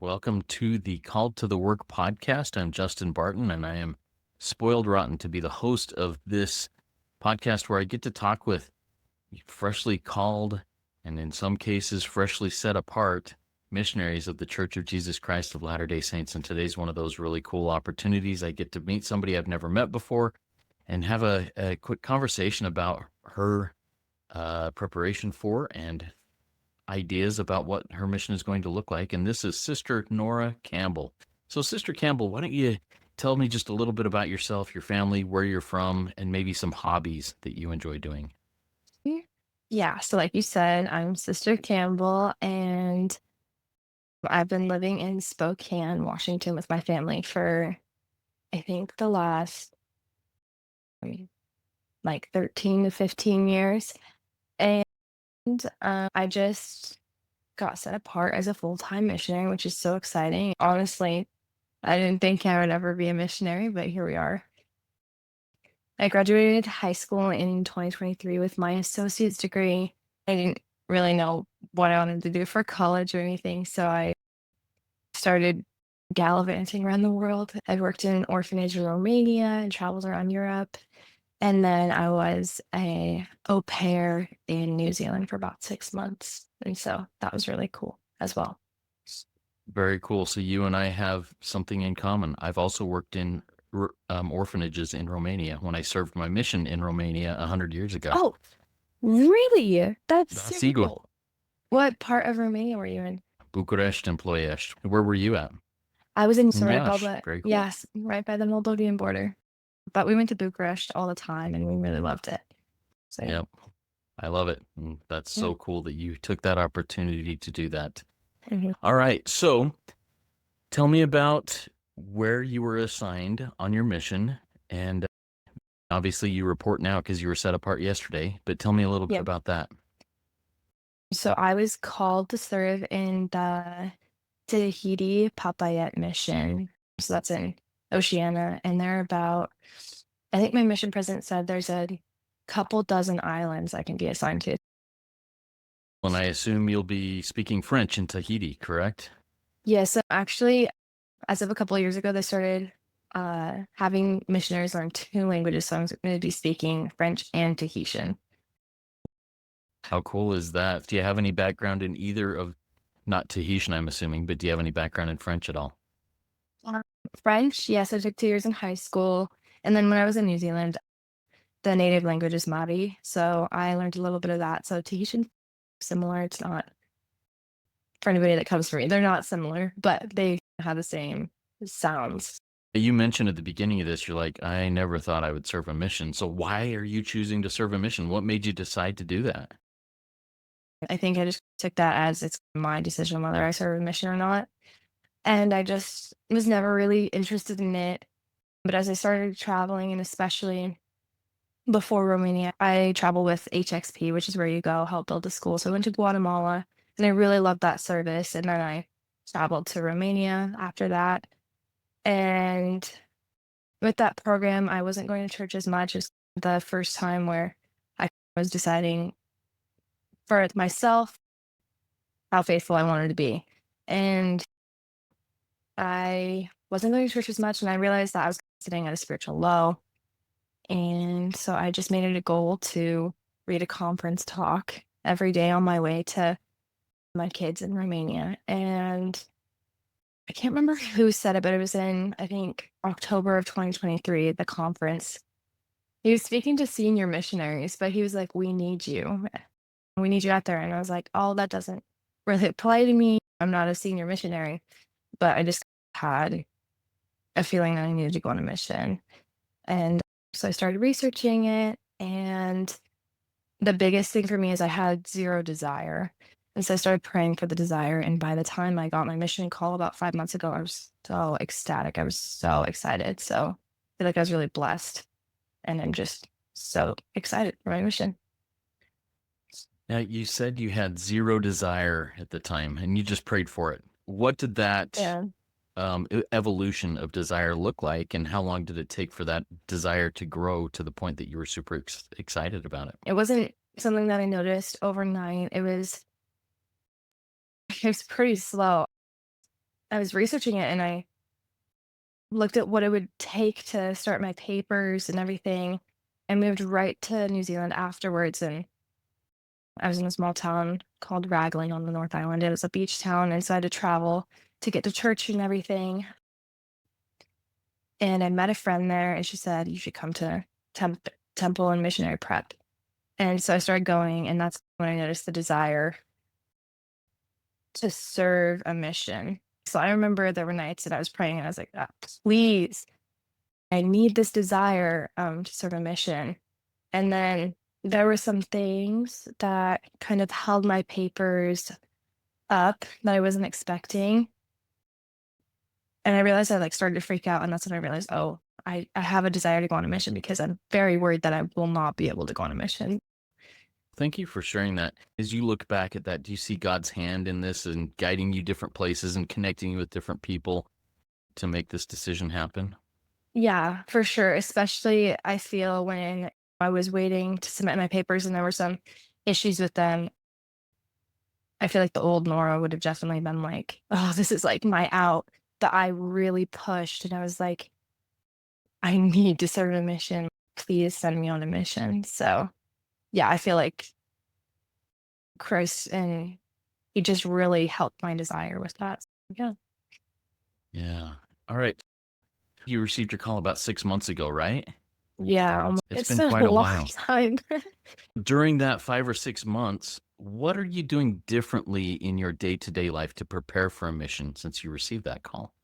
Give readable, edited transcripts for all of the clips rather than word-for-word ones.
Welcome to the Called to the Work podcast. I'm Justin Barton, and I am spoiled rotten to be the host of this podcast where I get to talk with freshly called and in some cases freshly set apart missionaries of the Church of Jesus Christ of Latter-day Saints. And today's one of those really cool opportunities. I get to meet somebody I've never met before and have a quick conversation about her preparation for and ideas about what her mission is going to look like. And this is Sister Nora Campbell. So, Sister Campbell, why don't you tell me just a little bit about yourself, your family, where you're from, and maybe some hobbies that you enjoy doing? Mm, Yeah, so like you said, I'm Sister Campbell, and I've been living in Spokane, Washington with my family for I think the last I mean, like 13 to 15 years. And I just got set apart as a full-time missionary, which is so exciting. Honestly, I didn't think I would ever be a missionary, but here we are. I graduated high school in 2023 with my associate's degree. I didn't really know what I wanted to do for college or anything, so I started gallivanting around the world. I worked in an orphanage in Romania and traveled around Europe. And then I was a au pair in New Zealand for about 6 months. And so that was really cool as well. Very cool. So, you and I have something in common. I've also worked in orphanages in Romania when I served my mission in Romania 100 years ago. Oh, really? That's Da, super sigur. cool. What part of Romania were you in? Bucharest and Ploiești. Where were you at? I was in Iași. Serbia, Very cool. yes, right by the Moldovan border. But we went to Bucharest all the time and we really loved it. So yeah. Yep. I love it. And that's Yeah. so cool that you took that opportunity to do that. Mhm. All right. So, tell me about where you were assigned on your mission. And obviously, you report now because you were set apart yesterday, but tell me a little bit Yeah. about that. So I was called to serve in the Tahiti Papeete mission. So that's in Oceania. And they're about, I think my mission president said there's a couple dozen islands I can be assigned to. And I assume you'll be speaking French in Tahiti, correct? Yeah, so actually, as of a couple of years ago, they started having missionaries learn two languages. So I'm going to be speaking French and Tahitian. How cool is that? Do you have any background in either of, not Tahitian, I'm assuming, but do you have any background in French at all? Uh, French, yes, I took 2 years in high school. And then when I was in New Zealand, the native language is Māori, so I learned a little bit of that. So Tahitian, similar. It's not for anybody that comes from me. They're not similar, but they have the same sounds. You mentioned at the beginning of this, you're like, I never thought I would serve a mission. So, why are you choosing to serve a mission? What made you decide to do that? I think I just took that as it's my decision whether I serve a mission or not. And I just was never really interested in it. But as I started traveling, and especially before Romania, I travel with HXP, which is where you go help build a school. So I went to Guatemala and I really loved that service. And then I traveled to Romania after that. And with that program, I wasn't going to church as much as the first time where I was deciding for myself how faithful I wanted to be. And I wasn't going to church as much. And I realized that I was sitting at a spiritual low. And so I just made it a goal to read a conference talk every day on my way to my kids in Romania. And I can't remember who said it, but it was in, I think, October of 2023, the conference. He was speaking to senior missionaries, but he was like, "We need you. We need you out there." And I was like, "Oh, that doesn't really apply to me. I'm not a senior missionary." But I just had a feeling that I needed to go on a mission. And so I started researching it. And the biggest thing for me is I had 0 desire. And so I started praying for the desire, and by the time I got my mission call about 5 months ago, I was so ecstatic, I was so excited, so I feel like I was really blessed, and I'm just so excited for my mission. Now, you said you had zero desire at the time and you just prayed for it. What did that Yeah, evolution of desire look like, and how long did it take for that desire to grow to the point that you were super excited about it? it wasn't something that I noticed overnight, it was pretty slow. I was researching it and I looked at what it would take to start my papers and everything. I moved right to New Zealand afterwards, and I was in a small town called Raglan on the North Island. It was a beach town, and so I had to travel to get to church and everything. And I met a friend there, and she said, "You should come to temple and missionary prep." And so I started going, and that's when I noticed the desire to serve a mission. So I remember there were nights that I was praying, and I was like, please, I need this desire to serve a mission. And then there were some things that kind of held my papers up that I wasn't expecting. And I realized I like started to freak out. And that's when I realized, oh, I have a desire to go on a mission because I'm very worried that I will not be able to go on a mission. Thank you for sharing that. As you look back at that, do you see God's hand in this and guiding you different places and connecting you with different people to make this decision happen? Yeah, for sure. Especially I feel when I was waiting to submit my papers and there were some issues with them. I feel like the old Nora would have definitely been like, oh, this is like my out. That I really pushed. And I was like, I need to serve a mission. Please send me on a mission. So yeah, I feel like Christ and he just really helped my desire with that. Yeah. Yeah. All right. You received your call about 6 months ago, right? Yeah. It's It's been been quite a a long while. time. During that 5 or 6 months, what are you doing differently in your day-to-day life to prepare for a mission since you received that call?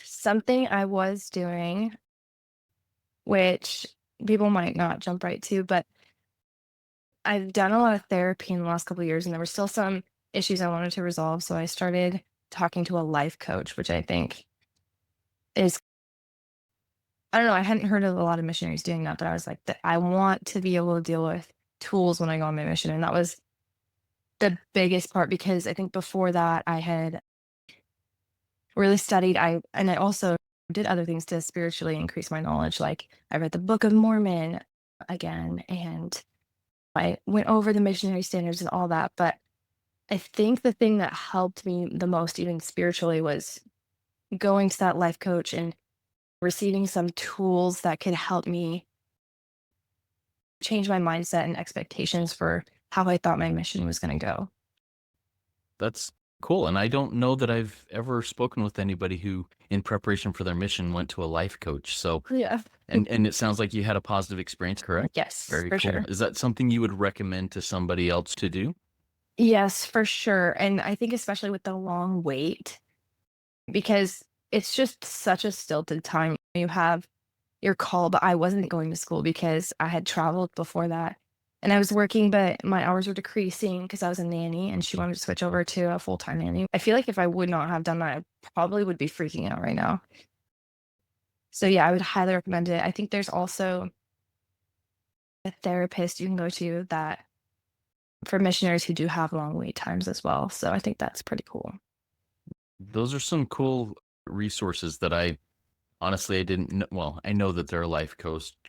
Something I was doing, which people might not jump right to, but I've done a lot of therapy in the last couple of years, and there were still some issues I wanted to resolve. So I started talking to a life coach, which I think is, I don't know, I hadn't heard of a lot of missionaries doing that, but I was like, I want to be able to deal with tools when I go on my mission. And that was the biggest part because I think before that I had really studied. I also did other things to spiritually increase my knowledge. Like I read the Book of Mormon again, and I went over the missionary standards and all that. But I think the thing that helped me the most, even spiritually, was going to that life coach and receiving some tools that could help me change my mindset and expectations for how I thought my mission was going to go. That's cool. And I don't know that I've ever spoken with anybody who, in preparation for their mission, went to a life coach. So, Yeah. and it sounds like you had a positive experience, correct? Yes, Very for cool. sure. Is that something you would recommend to somebody else to do? Yes, for sure. And I think especially with the long wait, because it's just such a stilted time. You have your call, but I wasn't going to school because I had traveled before that. And I was working, but my hours were decreasing because I was a nanny and she wanted to switch over to a full-time nanny. I feel like if I would not have done that, I probably would be freaking out right now. So yeah, I would highly recommend it. I think there's also a therapist you can go to that for missionaries who do have long wait times as well. So I think that's pretty cool. Those are some cool resources that honestly, I didn't know. Well, I know that there are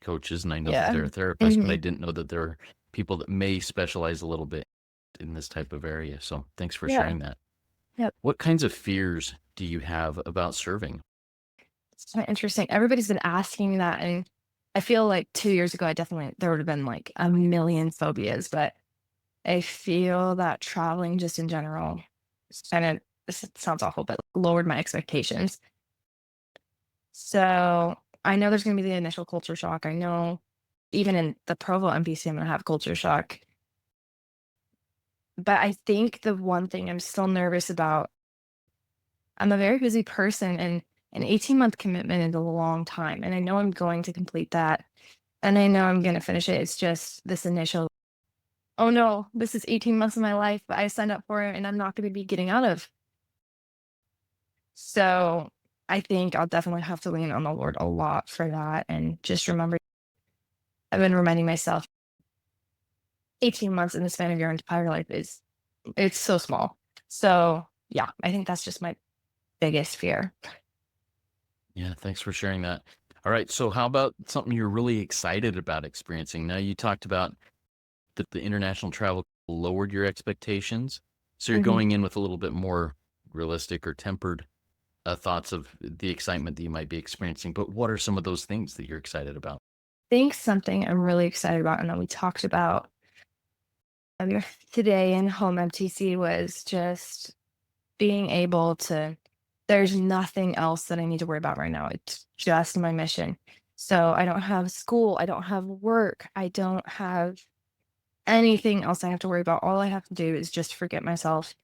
coaches and I know that Yeah. there are therapists, but Hmm. I didn't know that there are people that may specialize a little bit in this type of area. So thanks for Yeah. sharing that. Yep. What kinds of fears do you have about serving? It's kinda interesting. Everybody's been asking me that, and I feel like 2 years ago, I definitely there would have been, like, a million phobias, but I feel that traveling just in general kinda, this sounds awful, but lowered my expectations. So, I know there's gonna be the initial culture shock. I know even in the Provo MPC, I'm gonna have culture shock. But I think the one thing I'm still nervous about, I'm a very busy person, and an 18-month commitment is a long time, and I know I'm going to complete that, and I know I'm gonna finish it. It's just this initial, "Oh, no, this is 18 months of my life I signed up for it, and I'm not gonna be getting out of." So, I think I'll definitely have to lean on the Lord a lot for that, and just remember, I've been reminding myself 18 months in the span of your entire life is, it's so small. So, yeah, I think that's just my biggest fear. Yeah, thanks for sharing that. All right, so how about something you're really excited about experiencing? Now, you talked about that the international travel lowered your expectations. So you're Mhm. going in with a little bit more realistic or tempered thoughts of the excitement that you might be experiencing. But what are some of those things that you're excited about? I think something I'm really excited about and that we talked about um, today in home MTC was just being able to, there's nothing else that I need to worry about right now. It's just my mission. So I don't have school, I don't have work, I don't have anything else I have to worry about. All I have to do is just forget myself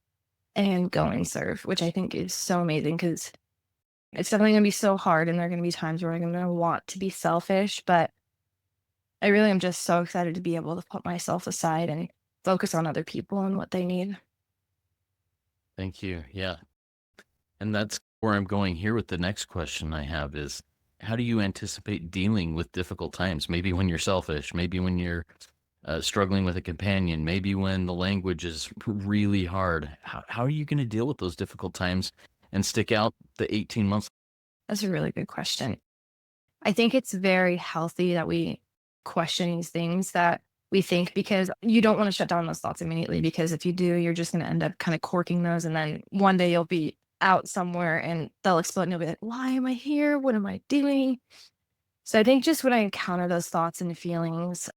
and go and serve, which I think is so amazing because it's definitely going to be so hard. And there are going to be times where I'm going to want to be selfish, but I really am just so excited to be able to put myself aside and focus on other people and what they need. Thank you. Yeah. And that's where I'm going here with the next question I have is, how do you anticipate dealing with difficult times? Maybe when you're selfish, maybe when you're struggling with a companion, maybe when the language is really hard. How are you going to deal with those difficult times and stick out the 18 months? That's a really good question. I think it's very healthy that we question these things that we think because you don't want to shut down those thoughts immediately because if you do, you're just going to end up kind of corking those. And then one day you'll be out somewhere and they'll explode and you'll be like, why am I here? What am I doing? So I think just when I encounter those thoughts and feelings,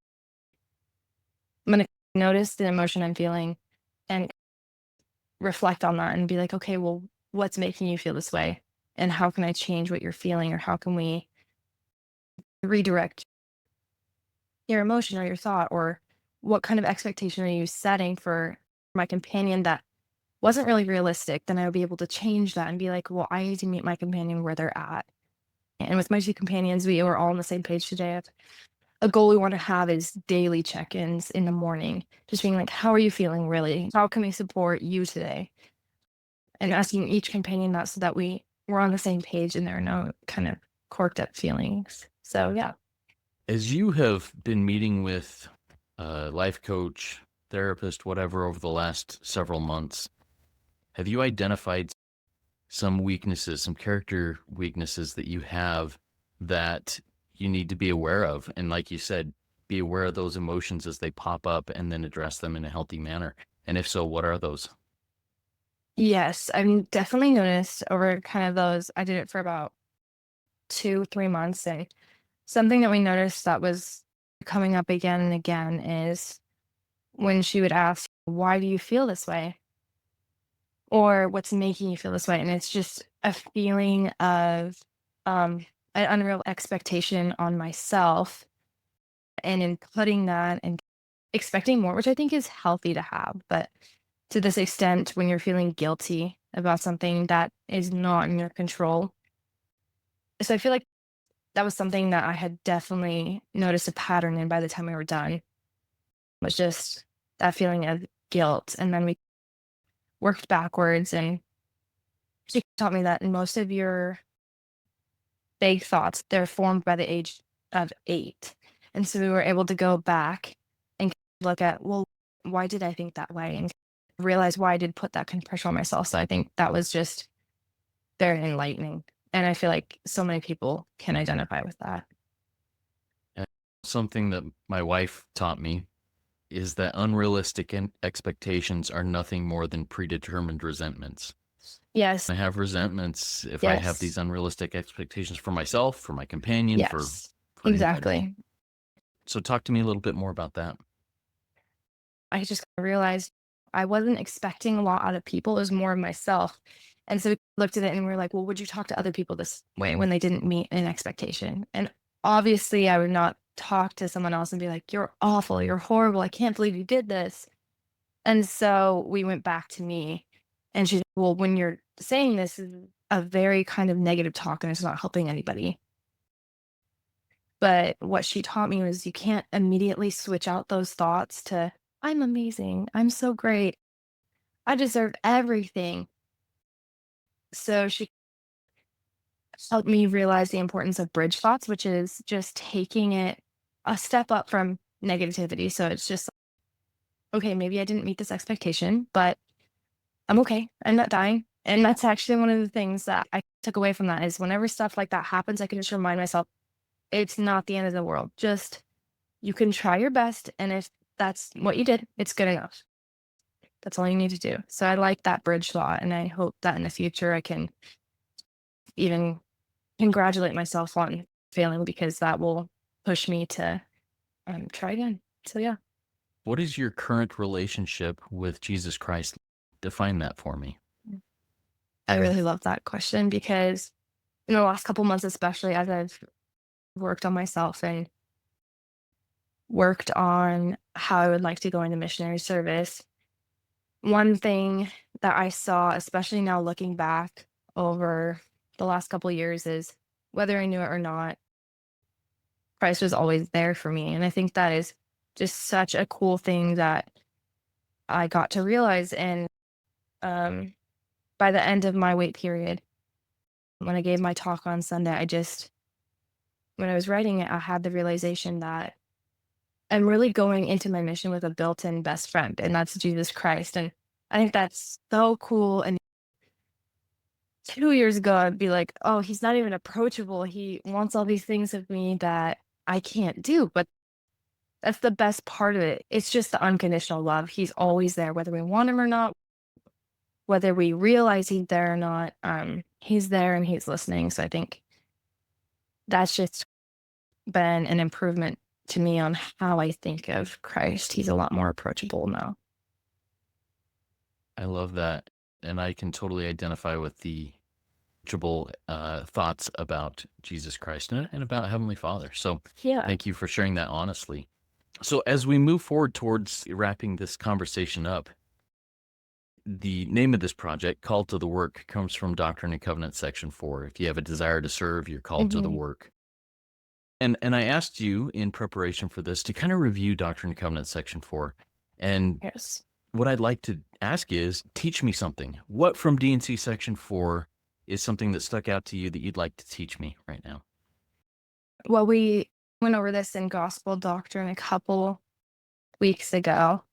I'm going to notice the emotion I'm feeling and reflect on that and be like, okay, well, what's making you feel this way? And how can I change what you're feeling? Or how can we redirect your emotion or your thought? Or what kind of expectation are you setting for my companion that wasn't really realistic? Then I would be able to change that and be like, well, I need to meet my companion where they're at. And with my two companions, we were all on the same page today. A goal we want to have is daily check-ins in the morning, just being like, how are you feeling really? How can we support you today? And asking each companion that so that we're on the same page and there are no kind of corked up feelings. So yeah. As you have been meeting with a life coach, therapist, whatever, over the last several months, have you identified some weaknesses, some character weaknesses that you have that you need to be aware of? And like you said, be aware of those emotions as they pop up and then address them in a healthy manner. And if so, what are those? Yes, I've definitely noticed over kind of those, I did it for about 2, 3 months, and something that we noticed that was coming up again and again is when she would ask, "Why do you feel this way?" Or "What's making you feel this way?" And it's just a feeling of, um, an unreal expectation on myself, and in putting that and expecting more, which I think is healthy to have, but to this extent, when you're feeling guilty about something that is not in your control. So I feel like that was something that I had definitely noticed a pattern in by the time we were done, was just that feeling of guilt. And then we worked backwards and she taught me that most of your vague thoughts, they're formed by the age of 8. And so we were able to go back and look at, well, why did I think that way? And realize why I did put that kind of pressure on myself. So I think that was just very enlightening. And I feel like so many people can identify with that. And something that my wife taught me is that unrealistic expectations are nothing more than predetermined resentments. Yes. I have resentments if I have these Yes. unrealistic expectations for myself, for my companion, Yes. for anybody. Exactly. So talk to me a little bit more about that. I just realized I wasn't expecting a lot out of people. It was more of myself. And so we looked at it and we are like, well, would you talk to other people this way when they didn't meet an expectation? And obviously, I would not talk to someone else and be like, you're awful. You're horrible. I can't believe you did this. And so we went back to me and she's, well, when you're saying this is a very kind of negative talk and it's not helping anybody. But what she taught me was you can't immediately switch out those thoughts to, I'm amazing. I'm so great. I deserve everything. So she helped me realize the importance of bridge thoughts, which is just taking it a step up from negativity. So it's just, okay, maybe I didn't meet this expectation, but I'm okay. I'm not dying. And that's actually one of the things that I took away from that is whenever stuff like that happens, I can just remind myself it's not the end of the world. Just you can try your best. And if that's what you did, it's good enough. That's all you need to do. So I like that bridge thought, and I hope that in the future I can even congratulate myself on failing because that will push me to try again. So yeah, What is your current relationship with Jesus Christ? Define that for me. I really love that question because in the last couple months, especially as I've worked on myself and worked on how I would like to go into missionary service, one thing that I saw, especially now looking back over the last couple years, is whether I knew it or not, Christ was always there for me. And I think that is just such a cool thing that I got to realize. And um, by the end of my wait period, when I gave my talk on Sunday, when I was writing it, I had the realization that I'm really going into my mission with a built in best friend, and that's Jesus Christ. And I think that's so cool. And 2 years ago, I'd be like, oh, he's not even approachable. He wants all these things of me that I can't do. But that's the best part of it. It's just the unconditional love. He's always there, whether we want him or not, whether we realize he's there or not. He's there and he's listening. So I think that's just been an improvement to me on how I think of Christ. He's a lot more approachable now. I love that. And I can totally identify with the thoughts about Jesus Christ and about Heavenly Father. So Yeah. thank you for sharing that honestly. So as we move forward towards wrapping this conversation up, the name of this project, Called to the Work, comes from Doctrine and Covenant section 4. If you have a desire to serve, you're called to the Hmm. work. And I asked you in preparation for this to kind of review Doctrine and Covenant section 4. And Yes. what I'd like to ask is, teach me something. What from D&C section 4 is something that stuck out to you that you'd like to teach me right now? Well, we went over this in gospel doctrine a couple weeks ago.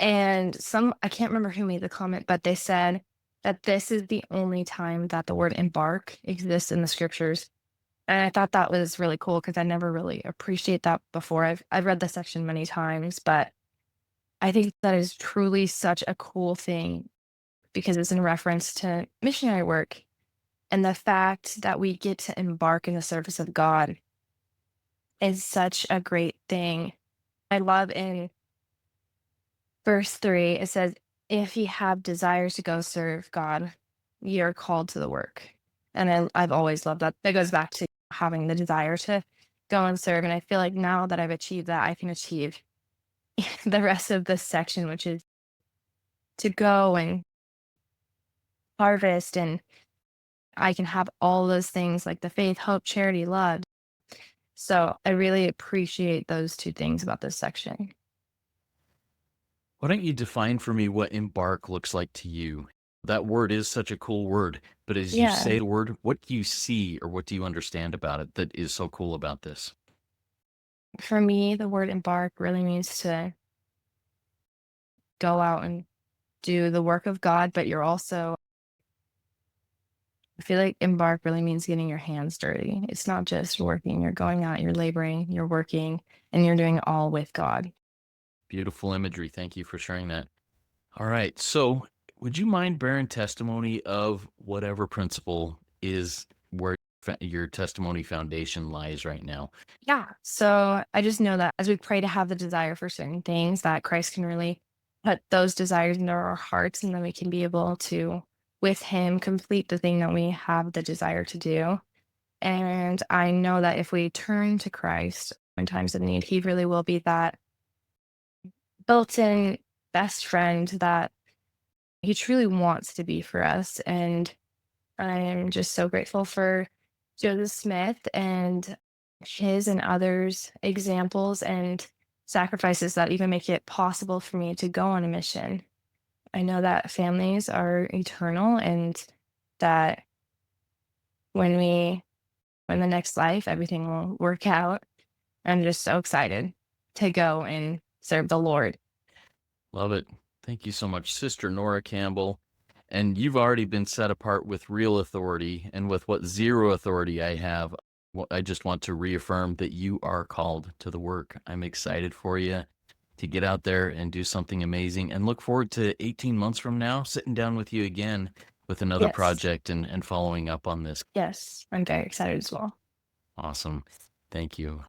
And I can't remember who made the comment, but they said that this is the only time that the word embark exists in the scriptures. And I thought that was really cool because I never really appreciate that before. I've read the section many times, but I think that is truly such a cool thing because it's in reference to missionary work and the fact that we get to embark in the service of God is such a great thing. I love in verse 3, it says, if ye have desires to go serve God, ye are called to the work. And I've always loved that. That goes back to having the desire to go and serve. And I feel like now that I've achieved that, I can achieve the rest of this section, which is to go and harvest. And I can have all those things like the faith, hope, charity, love. So I really appreciate those two things about this section. Why don't you define for me what embark looks like to you? That word is such a cool word, but as you Yeah. say the word, what do you see or what do you understand about it that is so cool about this? For me, the word embark really means to go out and do the work of God, but you're also I feel like embark really means getting your hands dirty. It's not just working, you're going out, you're laboring, you're working, and you're doing it all with God. Beautiful imagery. Thank you for sharing that. All right. So, would you mind bearing testimony of whatever principle is where your testimony foundation lies right now? Yeah. So I just know that as we pray to have the desire for certain things, that Christ can really put those desires into our hearts, and then we can be able to, with Him, complete the thing that we have the desire to do. And I know that if we turn to Christ in times of need, He really will be that built in best friend that He truly wants to be for us. And I'm just so grateful for Joseph Smith and his and others' examples and sacrifices that even make it possible for me to go on a mission. I know that families are eternal and that when we when the next life everything will work out. I'm just so excited to go and serve the Lord. Love it. Thank you so much, Sister Nora Campbell. And you've already been set apart with real authority, and with what zero authority I have, I just want to reaffirm that you are called to the work. I'm excited for you. to get out there and do something amazing, and look forward to 18 months from now sitting down with you again with another Yes. project and following up on this. Yes. I'm very excited as well. Awesome. Thank you.